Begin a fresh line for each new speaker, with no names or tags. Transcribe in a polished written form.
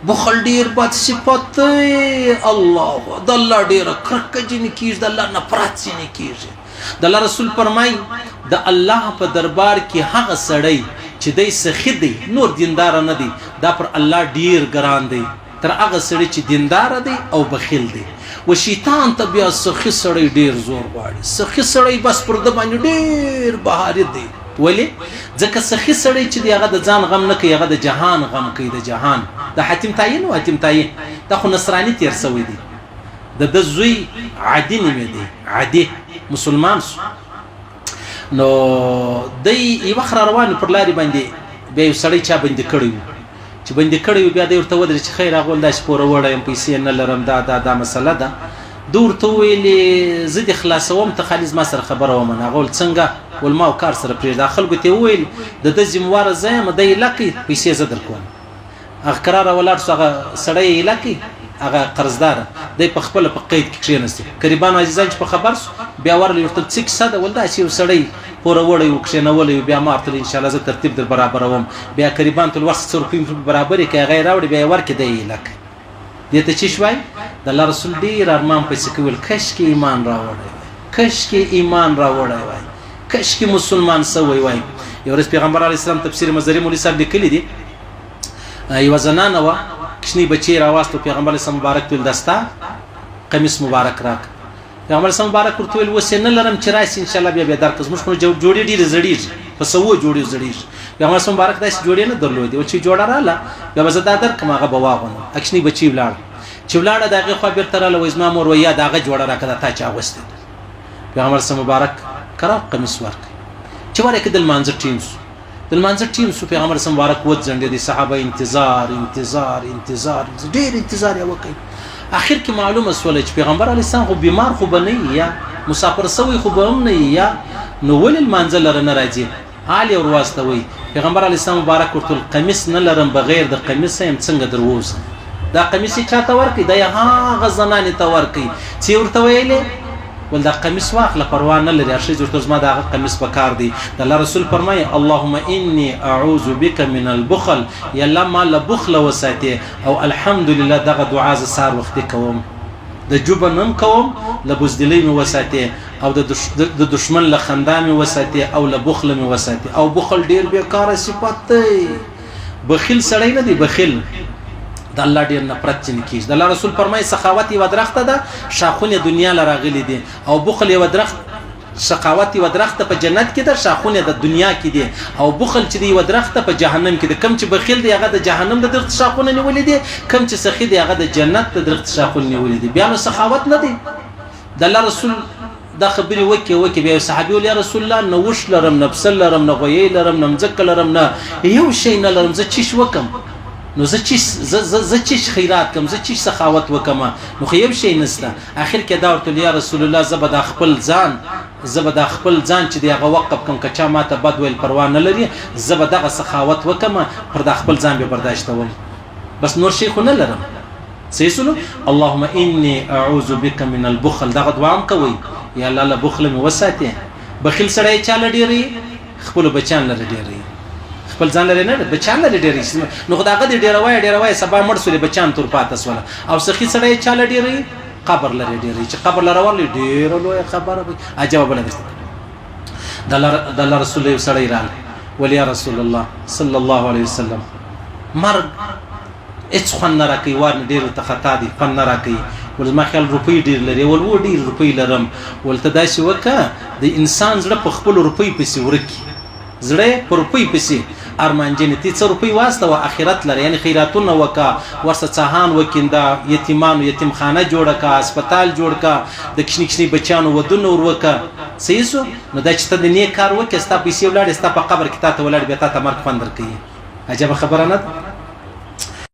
بخل ډیر بد صفت الله د الله ډیر کرکه جن کیږي د الله نفرت جن کیږي د الله رسول فرمای د الله په دربار کې هغه سړی چې دای سخی دی نور دیندار نه دی دا پر الله ډیر ګران دی تر هغه سړی چې دیندار دی او بخیل دی و شیطان ته بیا سخی سړی ډیر زور غواړي سخی سړی بس پر د باندې ډیر بهاري دی ولی ځکه سخی سړی چې دی هغه د ځان غم نه کوي هغه د جهان غم کوي د جهان د حاتم تعین او حاتم تعین دا خو نصرانی تیر سوی دی د زوی عادی نیمه دی عادی مسلمان سو نو دی یو خر روان پر لاري باندې به سړی چا باندې کړی چې باندې کړی بیا د ورته ودرې چې خیر هغه داس پوره وړم پیسې نه لرم دا مسله ده دور ته ویلې زه د خلاصوم ته خالص ما سره خبره ومن هغه څنګه ول ما کار سره پرې داخل ګته ویل د ذمہوار زم د لکی پیسې زدر کوم هغه قرار ولر څنګه سړی لکی هغه قرضدار د په خپل په قید کې کښینسته قریبان عزیزان چې په خبر بیا ورل ورته څک ساده ولدا چې سړی پوره وړي وکښینولې بیا ما ته ان شاء الله زه ترتیب در برابروم بیا قریبان ته وخت سره په برابر کې غیر راوړي بیا ورکې دی لک دته چې شوي د الله رسول ډیر ارمان پسې کول کش کې ایمان راوړی کش کې ایمان راوړی وای کش کې مسلمان سوی وای یو ورځ پیغمبر علی السلام تفسیر مزری مولوی صاحب لیکلی دی یو زنانه وا کښنی بچی راوستو پیغمبر اسلام مبارک تل دستا قمیص مبارک راک پیغمبر اسلام مبارک ورته ویل وسنه لرم چې راشي ان شاء الله بیا درکز موږ خو جوړې ډیر زړیږي په سوو جوړې زړیږي پیغمبر اسلام مبارک داس جوړې نه درلودي او چې جوړه رااله بیا به زدا در کومه بواغونه اکښنی بچی ولاړ چې ولاړه دغه خو بیرته رااله و اسما مور ویا دغه جوړه راکړه تا چا وسته پیغمبر اسلام مبارک کرا قمیص ورک چې ورکه د منځ ټیم سو پیغمبر اسلام مبارک ود ځنډې دي صحابه انتظار ډیر انتظار یې وکړ اخر کې معلومه سول چې پیغمبر علی السلام خو بیمار خو بنئ یا مسافر سوی خو به هم نه یا نو ول المنزل لره راځي عالی اور واستوي پیغمبر علی السلام مبارک ورته قمیص نه لرم بغیر د قمیص هم څنګه درووزم دا قمیص چاته ورکی دا هغه زنانه ته ورکی چې ورته ویلې ول دا قمیص واخله پروا نه لري ارشي ورته زما دا قمیص پکار دی د الله رسول فرمایي اللهم اني اعوذ بك من البخل یا الله ما له بخل وساتي او الحمدلله دغه دعا ز سار وخت کوم د جبنم کوم له بوزدلی می وساتي او د دشمن له خندا می وساتي او له بخل می وساتي او بخل ډیر بیکاره صفت دی بخیل سړی نه دی بخیل د الله ډیر نفرت چن کیږي د الله رسول فرمایي سخاوت یو درخت ده شاخونه دنیا لراغلي دي او بخل یو درخت سخاوت یو درخت په جنت کې ده شاخونه د دنیا کې دي او بخل چې دی یو درخت په جهنم کې ده کم چې بخیل دی هغه د جهنم د درخت شاخونه نیولې دي کم چې سخی دی هغه د جنت د درخت شاخونه نیولې دي بیا نو سخاوت نه دی د الله رسول دا خبري وکي بیا صحابي ول یا رسول الله نو وش لرم نفس لرم نه غوي لرم نه مزک لرم نه یو شي نه لرم ز چیش وکم نو زه چیش خیرات کم زه چیش سخاوت وکم نو خو یو شی نسته اخر کې دا ورته یا رسول الله زبد خپل ځان چې دی هغه وقف کم کچا ماته بد ویل پروا نه لري زبد هغه سخاوت وکم پر د خپل ځان به برداشت وم بس نور شي خو نه لرم سيسلو اللهم اني اعوذ بك من البخل دا دعام کوي یا الله له بخل مې وساته بخیل سړی چاله ډیری خپل بچان لري ډیری خپل ځان لري نه بچان لري ډیری نو خدای غږ ډیروي سبا مړ سولې بچان تور پاتس ولا او سخی سړی چاله ډیری قبر لري ډیری چې قبر لره ورلې ډیر لوی خبره عجب بل د الله رسول الله سړی رال ولي رسول الله صلی الله علیه وسلم مرګ اڅ خن راکې ور ډیر ته خطا دي فن راکې ول ما خیال روپی ډیر لري ول و ډیر روپی لرم ول تداسي وکا د انسان زړه په خپل روپی پسې ورکی زړه په روپی پسې ارمان جنتی څو روپی واسطه او اخرت لري یعنی خیراتونه وکا ورسه څاهان وکیندا یتیمان یتیم خانه جوړه کا هسپتال جوړ کا د کښنی بچانو ودونه ور وکا سيسو نو دا چې ته د نیک کار وکې ستا پیسې ولاړ ستا په قبر کې تا ته ولاړ به تا ته مرګ فندر کوي عجب خبره نه